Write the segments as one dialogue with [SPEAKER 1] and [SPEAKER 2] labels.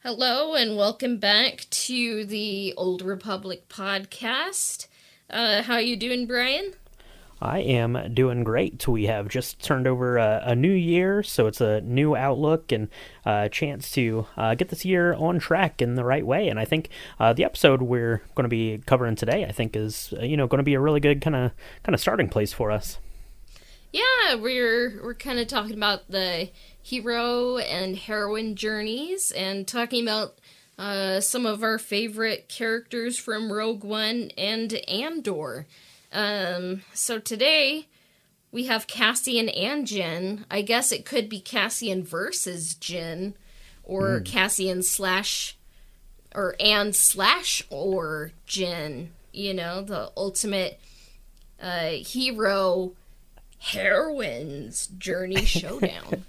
[SPEAKER 1] Hello and welcome back to the Old Republic podcast. How you doing, Brian?
[SPEAKER 2] I am doing great. We have just turned over a new year, so it's a new outlook and a chance to get this year on track in the right way. And I think the episode we're going to be covering today, I think, is going to be a really good kind of starting place for us.
[SPEAKER 1] Yeah, we're kind of talking about the Hero and Heroine Journeys and talking about some of our favorite characters from Rogue One and Andor. So today we have Cassian and Jyn. I guess it could be Cassian versus Jyn, or Cassian slash or Jyn. The ultimate hero heroine's journey showdown.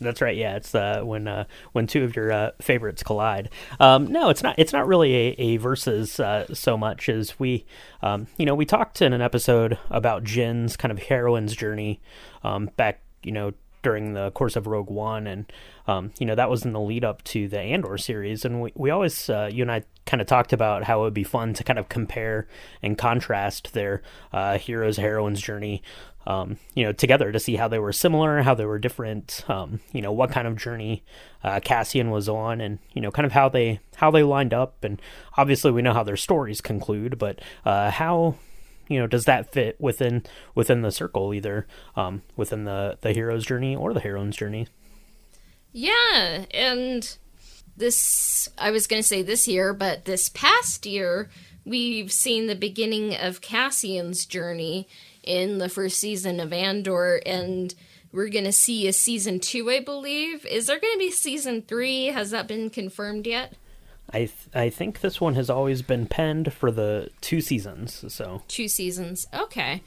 [SPEAKER 2] That's right. Yeah, it's when two of your favorites collide. No, it's not. It's not really a versus so much as we talked in an episode about Jyn's kind of heroine's journey back during the course of Rogue One, and that was in the lead up to the Andor series, and we always you and I kind of talked about how it would be fun to kind of compare and contrast their hero's heroine's journey together to see how they were similar, how they were different, what kind of journey Cassian was on, and kind of how they lined up. And obviously we know how their stories conclude, but how does that fit within the circle, either within the hero's journey or the heroine's journey?
[SPEAKER 1] Yeah, and I was going to say this year, but this past year we've seen the beginning of Cassian's journey in the first season of Andor, and we're going to see a season 2, I believe. Is there going to be season 3? Has that been confirmed yet?
[SPEAKER 2] I think this one has always been penned for the 2 seasons. So
[SPEAKER 1] 2 seasons. Okay.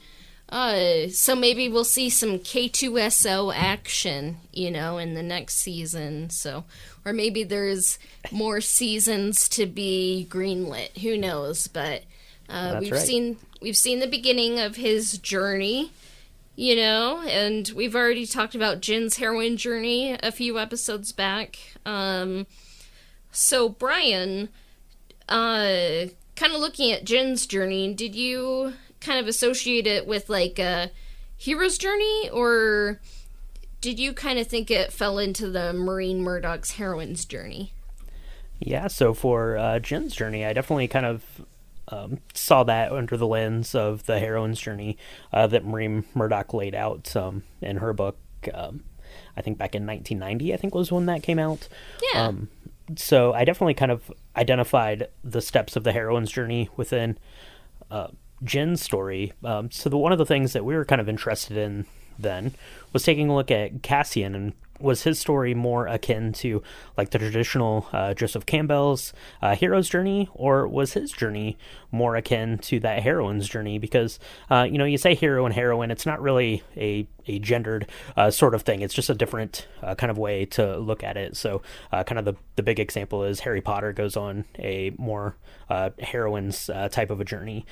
[SPEAKER 1] So maybe we'll see some K2SO action, in the next season. So, or maybe there's more seasons to be greenlit. Who knows? But we've seen the beginning of his journey, and we've already talked about Jyn's heroine journey a few episodes back. So Brian, kind of looking at Jyn's journey, did you kind of associate it with like a hero's journey, or did you kind of think it fell into the Maureen Murdoch's heroine's journey?
[SPEAKER 2] Yeah, so for Jyn's journey, I definitely kind of saw that under the lens of the heroine's journey that Maureen Murdoch laid out in her book. I think back in 1990, I think was when that came out.
[SPEAKER 1] Yeah.
[SPEAKER 2] So I definitely kind of identified the steps of the heroine's journey within Jyn's story. So one of the things that we were kind of interested in then was taking a look at Cassian, and was his story more akin to like the traditional Joseph Campbell's hero's journey, or was his journey more akin to that heroine's journey? Because you say hero and heroine, it's not really a gendered sort of thing. It's just a different kind of way to look at it. So kind of the big example is Harry Potter goes on a more heroine's type of a journey.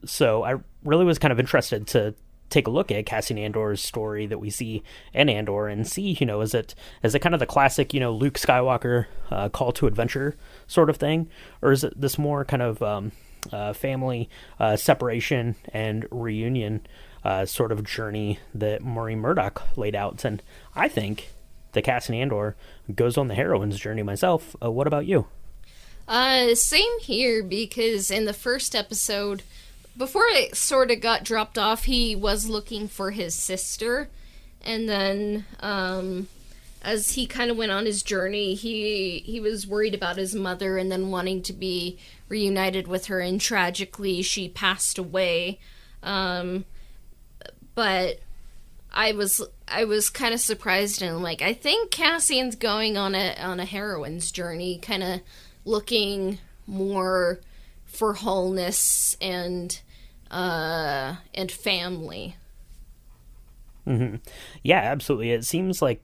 [SPEAKER 2] So I really was kind of interested to take a look at Cassian Andor's story that we see in Andor and see, is it kind of the classic, Luke Skywalker call to adventure sort of thing, or is it this more kind of family separation and reunion sort of journey that Maureen Murdoch laid out? And I think that Cassian Andor goes on the heroine's journey myself. What about you?
[SPEAKER 1] Same here, because in the first episode, before it sort of got dropped off, he was looking for his sister, and then as he kind of went on his journey, he was worried about his mother and then wanting to be reunited with her, and tragically she passed away. But I was kind of surprised, and like, I think Cassian's going on a heroine's journey, kind of looking more for wholeness and family.
[SPEAKER 2] Mm-hmm. Yeah, absolutely. It seems like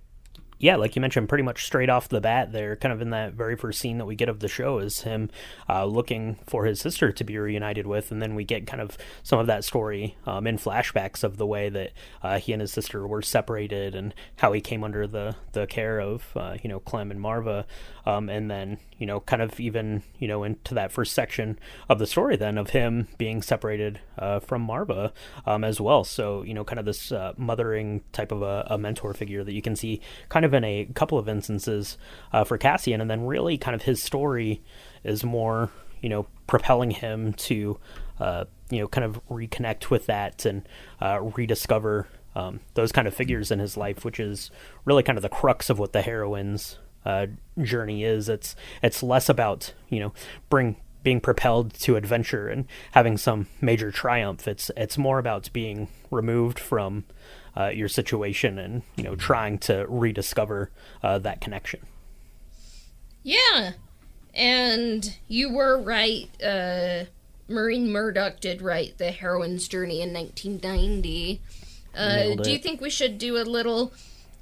[SPEAKER 2] Yeah, like you mentioned, pretty much straight off the bat there, kind of in that very first scene that we get of the show, is him looking for his sister to be reunited with, and then we get kind of some of that story in flashbacks of the way that he and his sister were separated and how he came under the care of, Clem and Marva, and then, kind of even, into that first section of the story then of him being separated from Marva as well. So, kind of this mothering type of a mentor figure that you can see kind of in a couple of instances for Cassian, and then really kind of his story is more, propelling him to, kind of reconnect with that and rediscover those kind of figures in his life, which is really kind of the crux of what the heroine's journey is. It's less about, being propelled to adventure and having some major triumph. It's more about being removed from your situation and, trying to rediscover that connection.
[SPEAKER 1] Yeah, and you were right. Maureen Murdoch did write The Heroine's Journey in 1990. Do you think we should do a little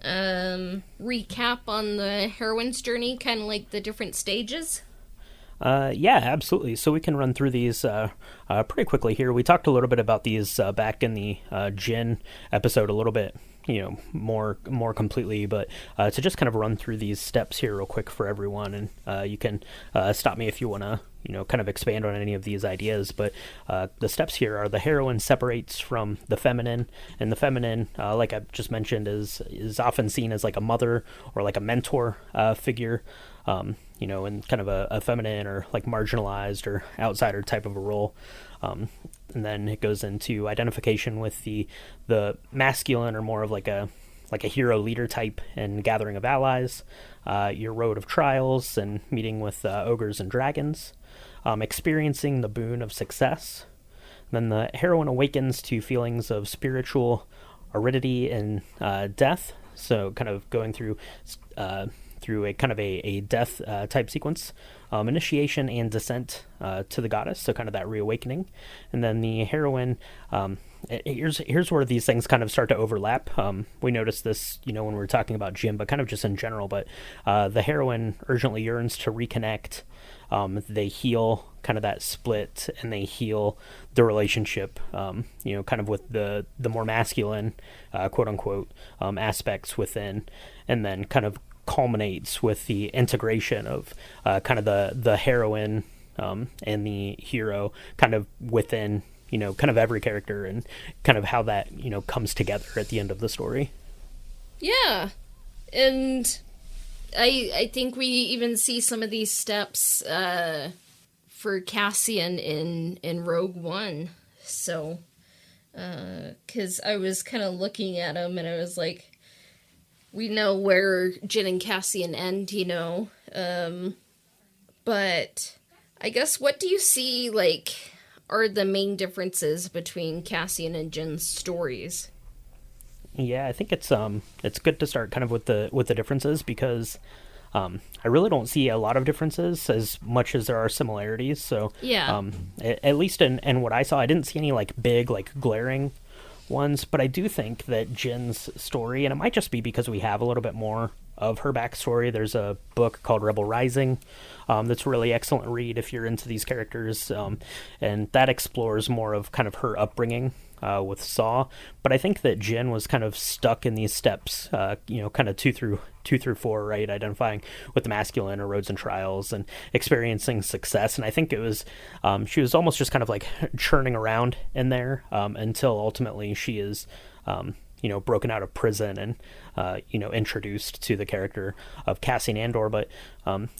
[SPEAKER 1] recap on the heroine's journey, kind of like the different stages?
[SPEAKER 2] Yeah, absolutely. So we can run through these pretty quickly here. We talked a little bit about these back in the Jyn episode a little bit, more completely, but to just kind of run through these steps here real quick for everyone, and you can stop me if you want to, kind of expand on any of these ideas. But the steps here are: the heroine separates from the feminine, and the feminine, like I just mentioned, is often seen as like a mother or like a mentor figure. In kind of a feminine or like marginalized or outsider type of a role. And then it goes into identification with the masculine, or more of like a hero leader type, and gathering of allies, your road of trials and meeting with ogres and dragons, experiencing the boon of success. Then the heroine awakens to feelings of spiritual aridity and death. So kind of going through a kind of a death type sequence, initiation and descent to the goddess, so kind of that reawakening. And then the heroine, here's where these things kind of start to overlap. We noticed this, when we were talking about Jyn, but kind of just in general. But the heroine urgently yearns to reconnect. They heal kind of that split, and they heal the relationship, kind of with the more masculine, quote unquote, aspects within, and then kind of culminates with the integration of kind of the heroine and the hero kind of within, kind of every character, and kind of how that, comes together at the end of the story.
[SPEAKER 1] Yeah. And I think we even see some of these steps for Cassian in Rogue One. So, because I was kind of looking at him and I was like, we know where Jyn and Cassian end, but I guess what do you see, are the main differences between Cassian and Jyn's stories?
[SPEAKER 2] Yeah, I think it's good to start kind of with the differences, because I really don't see a lot of differences as much as there are similarities. So
[SPEAKER 1] yeah,
[SPEAKER 2] at least in what I saw, I didn't see any big glaring ones, but I do think that Jyn's story, and it might just be because we have a little bit more of her backstory. There's a book called Rebel Rising that's a really excellent read if you're into these characters, and that explores more of kind of her upbringing with Saw. But I think that Jyn was kind of stuck in these steps, kind of two through four, right? Identifying with the masculine, or roads and trials, and experiencing success. And I think it was, she was almost just kind of churning around in there until ultimately she is, broken out of prison and, introduced to the character of Cassian Andor. But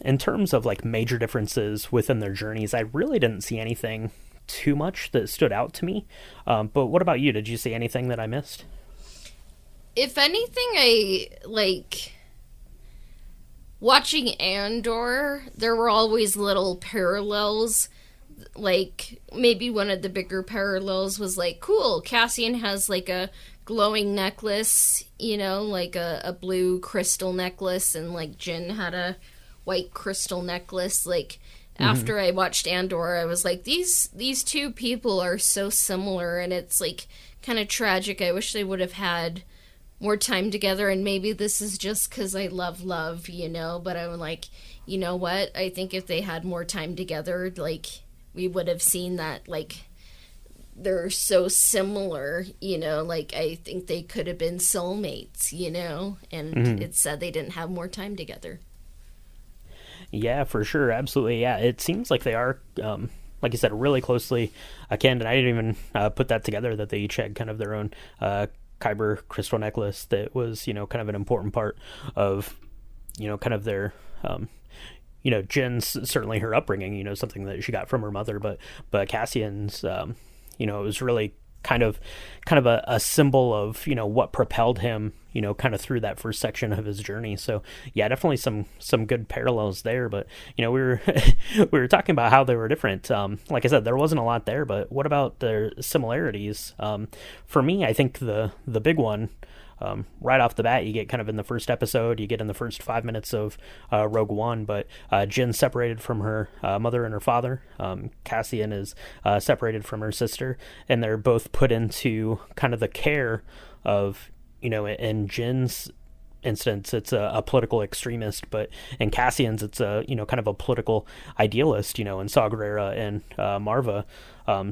[SPEAKER 2] in terms of major differences within their journeys, I really didn't see anything too much that stood out to me. But what about you? Did you see anything that I missed?
[SPEAKER 1] If anything, I watching Andor, there were always little parallels. Maybe one of the bigger parallels was cool, Cassian has a glowing necklace, a blue crystal necklace, and Jyn had a white crystal necklace. After I watched Andor, I was like, these two people are so similar, and it's kind of tragic. I wish they would have had more time together, and maybe this is just because I love, but I'm like, you know what? I think if they had more time together, like, we would have seen that, like, they're so similar, like, I think they could have been soulmates, and It said they didn't have more time together.
[SPEAKER 2] Yeah, for sure. Absolutely. Yeah. It seems like they are, like you said, really closely akin. And I didn't even put that together, that they each had kind of their own Kyber crystal necklace that was, kind of an important part of, kind of their, Jyn's, certainly her upbringing, something that she got from her mother, but Cassian's, it was really kind of a symbol of, what propelled him, kind of through that first section of his journey. So yeah, definitely some good parallels there. But, we were, we were talking about how they were different. Like I said, there wasn't a lot there, but what about their similarities? For me, I think the big one, right off the bat, you get kind of in the first episode, you get in the first 5 minutes of Rogue One, but Jyn separated from her mother and her father. Cassian is separated from her sister, and they're both put into kind of the care of, in Jyn's instance, it's a political extremist, but in Cassian's, it's a, kind of a political idealist, in Saw Gerrera and Marva.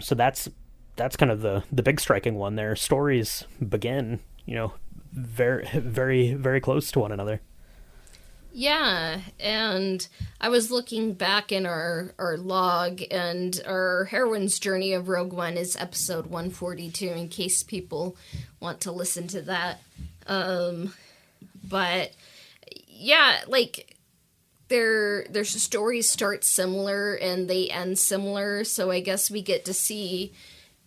[SPEAKER 2] So that's kind of the big striking one. Their stories begin, very, very, very close to one another.
[SPEAKER 1] Yeah, and I was looking back in our log, and our heroine's journey of Rogue One is episode 142, in case people want to listen to that. But yeah, like, their stories start similar and they end similar, so I guess we get to see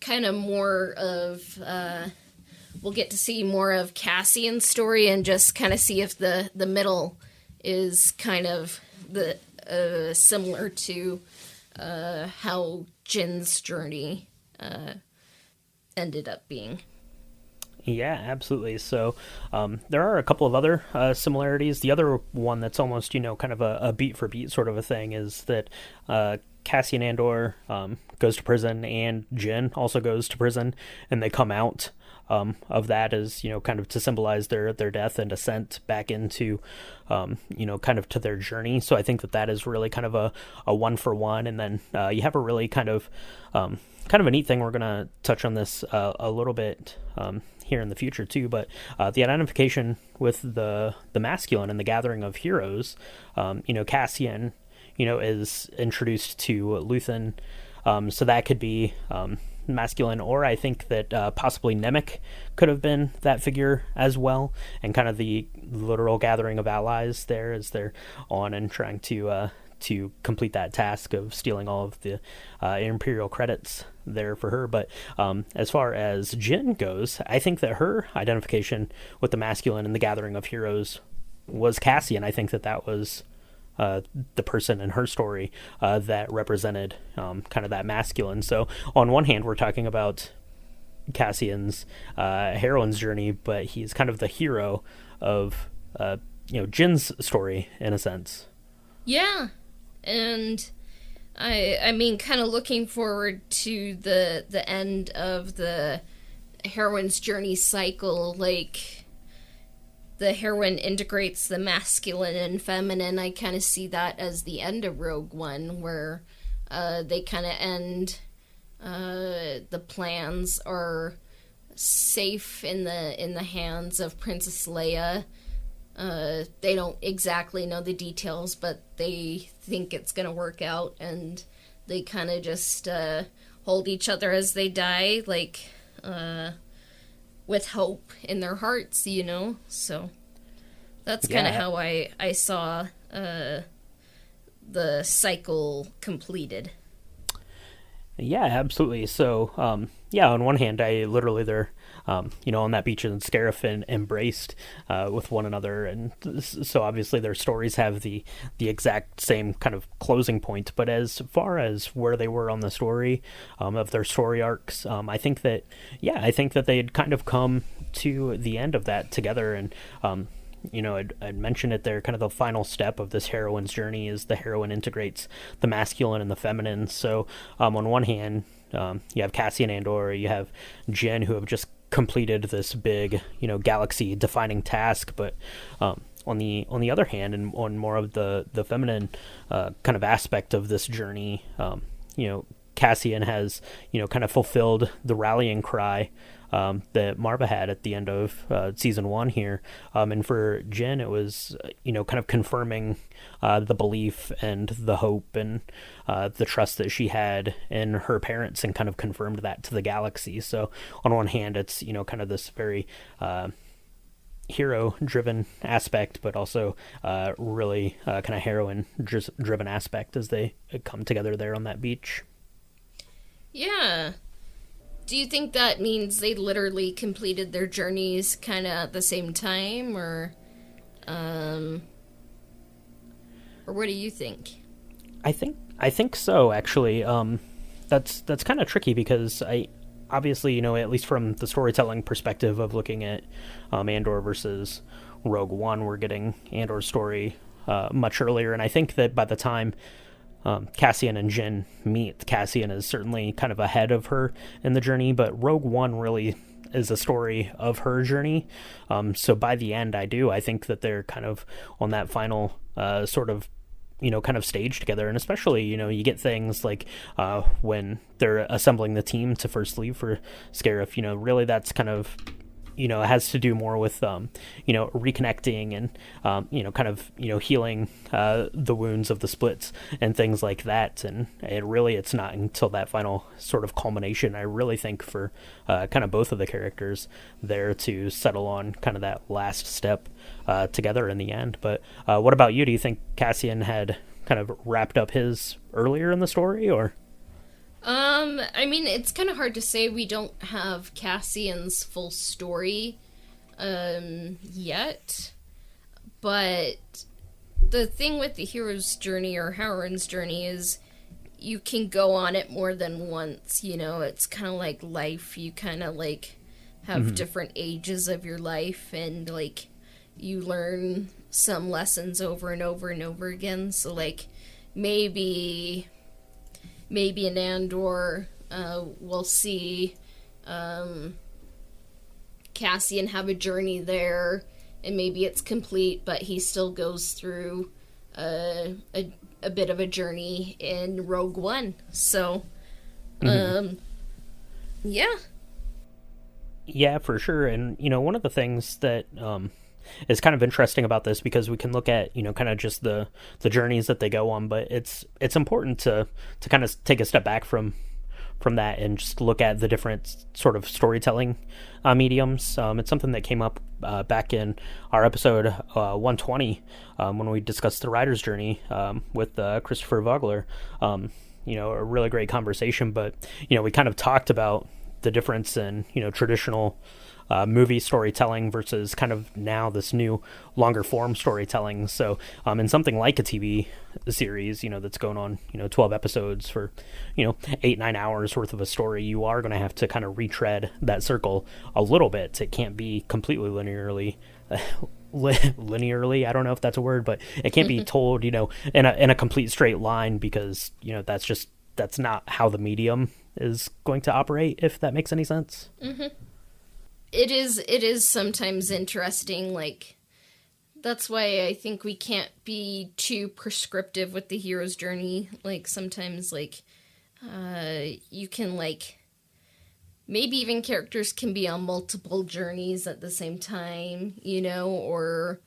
[SPEAKER 1] kind of more of we'll get to see more of Cassian's story, and just kind of see if the middle is kind of the similar to how Jyn's journey ended up being.
[SPEAKER 2] Yeah, absolutely. So there are a couple of other similarities. The other one that's almost, kind of a beat for beat sort of a thing is that Cassian Andor goes to prison, and Jyn also goes to prison, and they come out of that as, kind of to symbolize their death and descent back into, kind of to their journey. So I think that is really kind of a one for one. And then you have a really kind of a neat thing. We're going to touch on this a little bit here in the future too, but the identification with the masculine and the gathering of heroes, Cassian, is introduced to Luthen. So that could be masculine, or I think that possibly Nemec could have been that figure as well, and kind of the literal gathering of allies there as they're on and trying to complete that task of stealing all of the Imperial credits there for her. But as far as Jyn goes, I think that her identification with the masculine and the gathering of heroes was Cassian. I think that was the person in her story that represented kind of that masculine. So on one hand, we're talking about Cassian's heroine's journey, but he's kind of the hero of Jyn's story in a sense.
[SPEAKER 1] Yeah, and I mean, kind of looking forward to the end of the heroine's journey cycle, like, the heroine integrates the masculine and feminine. I kind of see that as the end of Rogue One, where they kind of end, the plans are safe in the hands of Princess Leia. They don't exactly know the details, but they think it's going to work out, and they kind of just hold each other as they die, like, with hope in their hearts, so that's kind of how I saw the cycle completed.
[SPEAKER 2] Yeah, absolutely. So, on one hand, I literally, they're, on that beach in Scarif embraced with one another. And so obviously their stories have the exact same kind of closing point. But as far as where they were on the story, of their story arcs, I think that they'd kind of come to the end of that together. And, I'd mentioned it there, kind of the final step of this heroine's journey is the heroine integrates the masculine and the feminine. So on one hand, you have Cassian Andor, you have Jyn, who have just completed this big, galaxy defining task. But on the other hand, and on more of the feminine kind of aspect of this journey, Cassian has, kind of fulfilled the rallying cry that Marva had at the end of season 1 here. And for Jyn, it was, kind of confirming the belief and the hope and the trust that she had in her parents, and kind of confirmed that to the galaxy. So on one hand, it's, kind of this very hero-driven aspect, but also really kind of heroine-driven aspect as they come together there on that beach.
[SPEAKER 1] Yeah. Do you think that means they literally completed their journeys kind of at the same time, or what do you think?
[SPEAKER 2] I think so, actually. That's kind of tricky because obviously, at least from the storytelling perspective of looking at Andor versus Rogue One, we're getting Andor's story much earlier, and I think that by the time Cassian and Jyn meet, Cassian is certainly kind of ahead of her in the journey, but Rogue One really is a story of her journey. So by the end, I think that they're kind of on that final sort of, kind of stage together. And especially, you get things like when they're assembling the team to first leave for Scarif, really that's kind of, it has to do more with, reconnecting and, kind of, healing the wounds of the splits and things like that. And it's not until that final sort of culmination, I really think, for kind of both of the characters there to settle on kind of that last step together in the end. But what about you? Do you think Cassian had kind of wrapped up his earlier in the story, or?
[SPEAKER 1] I mean, it's kind of hard to say. We don't have Cassian's full story, yet. But the thing with the hero's journey or heroine's journey is you can go on it more than once, It's kind of like life. You kind of, have different ages of your life, and, you learn some lessons over and over and over again. So, maybe in Andor, we'll see Cassian have a journey there, and maybe it's complete, but he still goes through a bit of a journey in Rogue One. So, yeah.
[SPEAKER 2] Yeah, for sure. And, one of the things that is kind of interesting about this, because we can look at, kind of just the journeys that they go on, but it's important to kind of take a step back from that and just look at the different sort of storytelling mediums. It's something that came up back in our episode 120 when we discussed the writer's journey with Christopher Vogler. A really great conversation, but, we kind of talked about the difference in, traditional movie storytelling versus kind of now this new longer form storytelling. So in something like a TV series, that's going on, 12 episodes for, 8-9 hours worth of a story, you are going to have to kind of retread that circle a little bit. It can't be completely linearly, I don't know if that's a word, but it can't be told, in a complete straight line, because, that's not how the medium is going to operate, if that makes any sense.
[SPEAKER 1] Mm-hmm. It is sometimes interesting, that's why I think we can't be too prescriptive with the hero's journey. Sometimes, you can, maybe even characters can be on multiple journeys at the same time, or,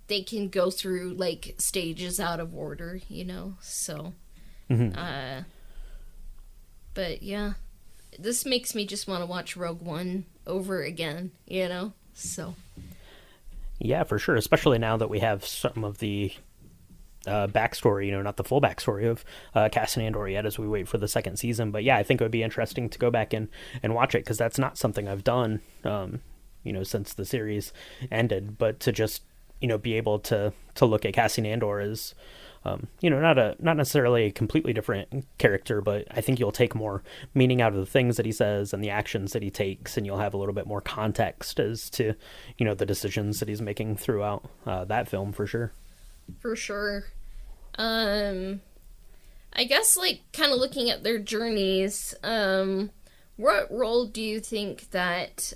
[SPEAKER 1] they can go through, stages out of order, so, but yeah, this makes me just want to watch Rogue One over again, so.
[SPEAKER 2] Yeah, for sure, especially now that we have some of the backstory, not the full backstory of Cassian Andor yet, as we wait for the second season. But yeah, I think it would be interesting to go back and watch it, because that's not something I've done, since the series ended, but to just, be able to look at Cassian Andor as, not necessarily a completely different character, but I think you'll take more meaning out of the things that he says and the actions that he takes, and you'll have a little bit more context as to, the decisions that he's making throughout that film, for sure.
[SPEAKER 1] For sure. I I guess, like, kind of looking at their journeys, what role do you think that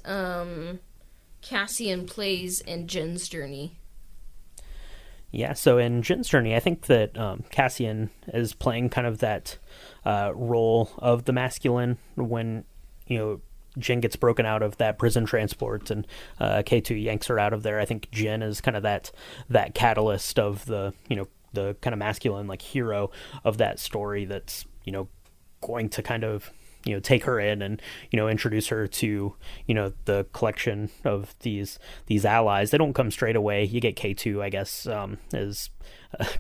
[SPEAKER 1] Cassian plays in Jyn's journey?
[SPEAKER 2] Yeah, so in Jin's journey, I think that Cassian is playing kind of that role of the masculine when, Jyn gets broken out of that prison transport and K2 yanks her out of there. I think Jyn is kind of that catalyst of the kind of masculine, like, hero of that story that's, going to kind of, take her in and, introduce her to, the collection of these allies. They don't come straight away. You get K2, I guess, as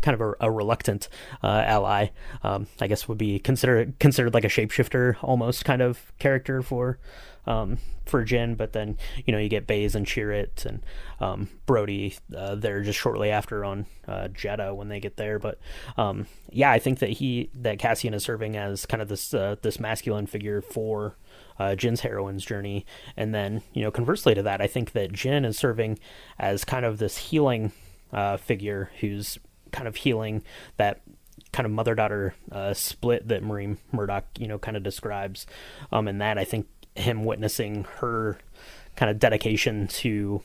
[SPEAKER 2] kind of a reluctant ally. I guess would be considered like a shapeshifter almost kind of character for Jyn, but then you get Baze and Chirrut and Brody there just shortly after on Jedha when they get there. But yeah, I think that Cassian is serving as kind of this masculine figure for Jyn's heroine's journey, and then conversely to that, I think that Jyn is serving as kind of this healing figure who's kind of healing that kind of mother-daughter split that Marie Murdoch kind of describes, and that I think him witnessing her kind of dedication to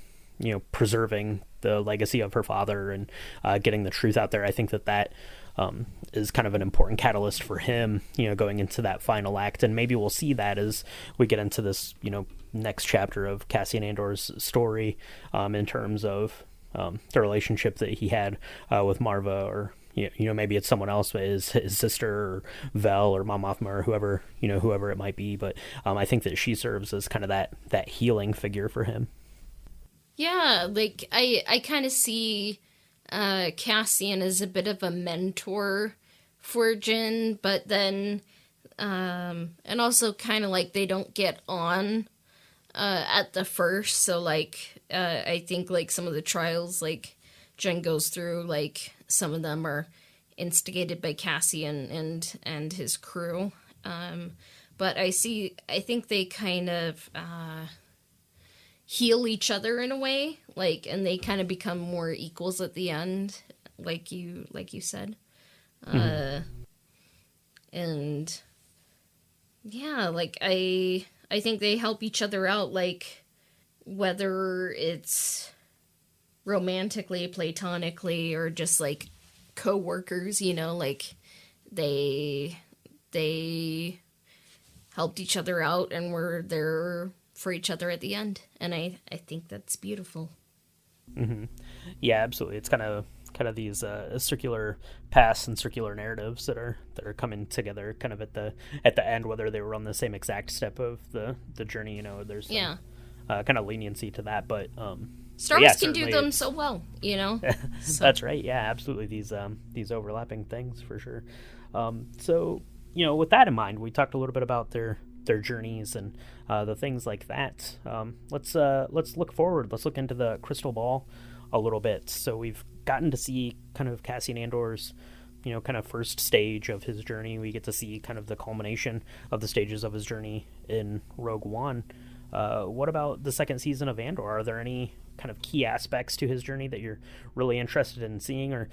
[SPEAKER 2] preserving the legacy of her father and getting the truth out there, I think that is kind of an important catalyst for him going into that final act. And maybe we'll see that as we get into this next chapter of Cassian Andor's story, in terms of the relationship that he had with Marva, or maybe it's someone else, his sister or Vel or Mom Mothma or whoever it might be. But I think that she serves as kind of that healing figure for him.
[SPEAKER 1] Yeah, like, I kind of see Cassian as a bit of a mentor for Jyn, but then, and also kind of like they don't get on at the first, so like, I think like some of the trials like Jyn goes through, like, some of them are instigated by Cassian and his crew. But I think they kind of heal each other in a way, like, and they kind of become more equals at the end, like you said. Mm-hmm. And yeah, like, I think they help each other out, like, whether it's romantically, platonically, or just like co-workers, like they helped each other out and were there for each other at the end, and I think that's beautiful.
[SPEAKER 2] Mm-hmm. Yeah, absolutely. It's kind of these circular paths and circular narratives that are coming together kind of at the end, whether they were on the same exact step of the journey. There's some, kind of leniency to that, but
[SPEAKER 1] Star Wars can do them so well, So.
[SPEAKER 2] That's right. Yeah, absolutely. These overlapping things for sure. So with that in mind, we talked a little bit about their journeys and the things like that. Let's look forward. Let's look into the crystal ball a little bit. So we've gotten to see kind of Cassian Andor's kind of first stage of his journey. We get to see kind of the culmination of the stages of his journey in Rogue One. What about the second season of Andor? Are there any kind of key aspects to his journey that you're really interested in seeing, or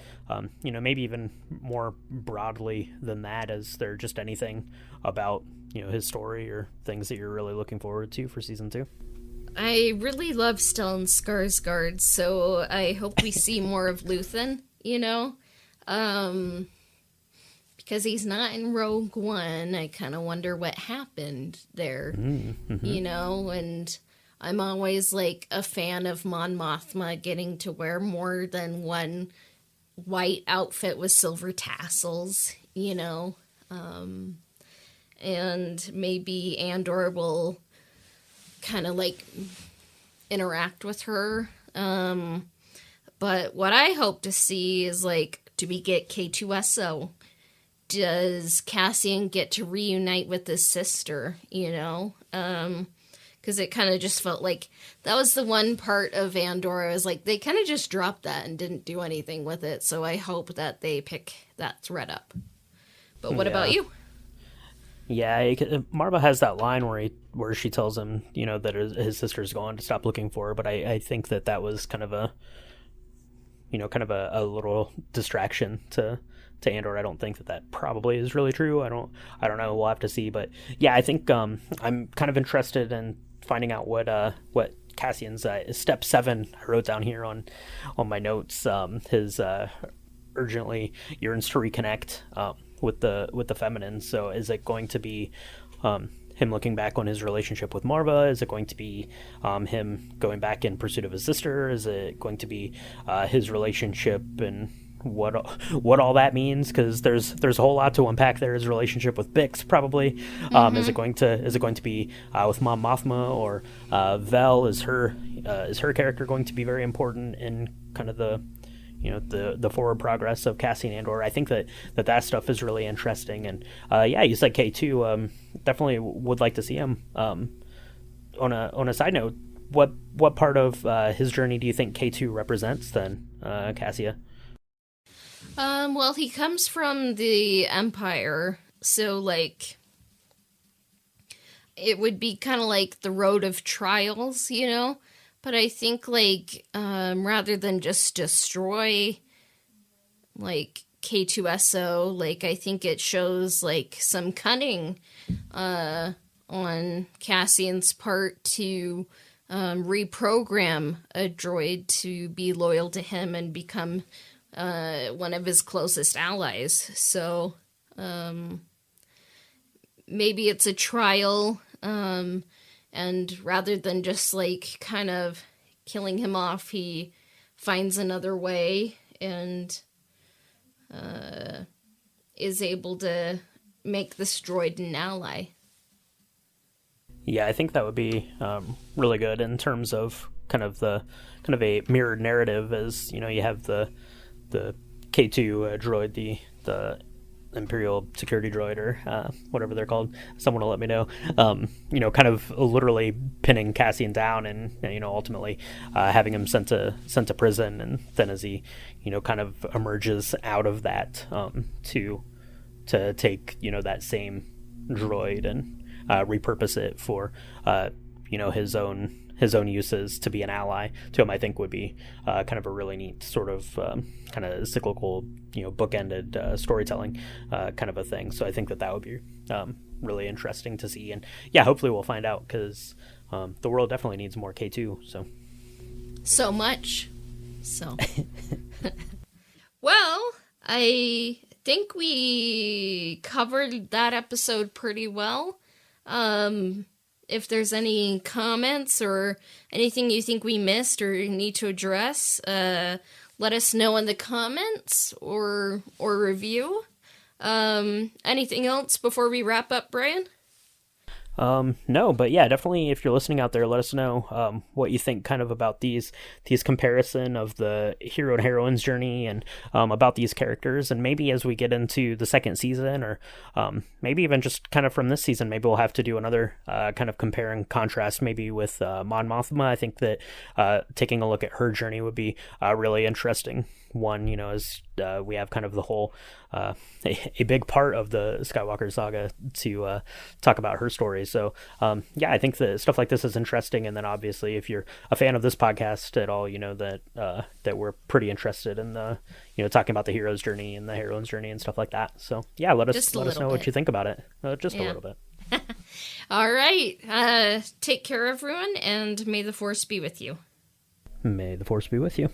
[SPEAKER 2] maybe even more broadly than that, is there just anything about his story or things that you're really looking forward to for season 2?
[SPEAKER 1] I really love Stellan Skarsgård, so I hope we see more of Luthen, because he's not in Rogue One. I kind of wonder what happened there,
[SPEAKER 2] mm-hmm.
[SPEAKER 1] And I'm always, like, a fan of Mon Mothma getting to wear more than one white outfit with silver tassels, and maybe Andor will kind of, like, interact with her. But what I hope to see is, like, do we get K2SO? Does Cassian get to reunite with his sister, because it kind of just felt like that was the one part of Andor. I was like, they kind of just dropped that and didn't do anything with it. So I hope that they pick that thread up. But what about you?
[SPEAKER 2] Yeah, Marva has that line where she tells him, that his sister's gone, to stop looking for her. But I think that was kind of a little distraction to Andor. I don't think that probably is really true. I don't know. We'll have to see. But yeah, I think I'm kind of interested in finding out what Cassian's step 7 I wrote down here on my notes. His urgently yearns to reconnect with the feminine. So is it going to be him looking back on his relationship with Marva? Is it going to be him going back in pursuit of his sister? Is it going to be his relationship and what all that means? Because there's a whole lot to unpack there. His relationship with Bix, probably. Is it going to be with Mom Mothma, or Vel? Is her character going to be very important in kind of the forward progress of Cassian Andor? I think that stuff is really interesting. And yeah, you said K2. Definitely would like to see him. On a side note, what part of his journey do you think K2 represents then, Cassia?
[SPEAKER 1] Well, he comes from the Empire, so, like, it would be kind of like the road of trials, you know? But I think, like, rather than just destroy, like, K2SO, like, I think it shows, like, some cunning on Cassian's part to reprogram a droid to be loyal to him and become one of his closest allies. So maybe it's a trial, and rather than just like kind of killing him off, he finds another way and is able to make this droid an ally.
[SPEAKER 2] Yeah, I think that would be really good in terms of kind of a mirrored narrative. As you know, you have the K2 droid, the Imperial security droid, or whatever they're called. Someone will let me know. Kind of literally pinning Cassian down, and ultimately having him sent to prison, and then as he kind of emerges out of that, to take that same droid and repurpose it for his own uses to be an ally to him, I think would be kind of a really neat sort of kind of cyclical, bookended storytelling kind of a thing. So I think that would be really interesting to see. And yeah, hopefully we'll find out, because the world definitely needs more K2.
[SPEAKER 1] So much. So. Well, I think we covered that episode pretty well. If there's any comments or anything you think we missed or need to address, let us know in the comments or review. Anything else before we wrap up, Brian?
[SPEAKER 2] No, but yeah, definitely if you're listening out there, let us know what you think kind of about these comparison of the hero and heroine's journey, and about these characters. And maybe as we get into the second season, or maybe even just kind of from this season, maybe we'll have to do another kind of compare and contrast maybe with Mon Mothma. I think that taking a look at her journey would be really interesting. One, as we have kind of the whole a big part of the Skywalker saga to talk about her story. So yeah, I think that stuff like this is interesting. And then obviously, if you're a fan of this podcast at all, that we're pretty interested in the talking about the hero's journey and the heroine's journey and stuff like that. So yeah, let us know what you think about it. Just a little bit.
[SPEAKER 1] All right. Take care, everyone, and may the Force be with you.
[SPEAKER 2] May the Force be with you.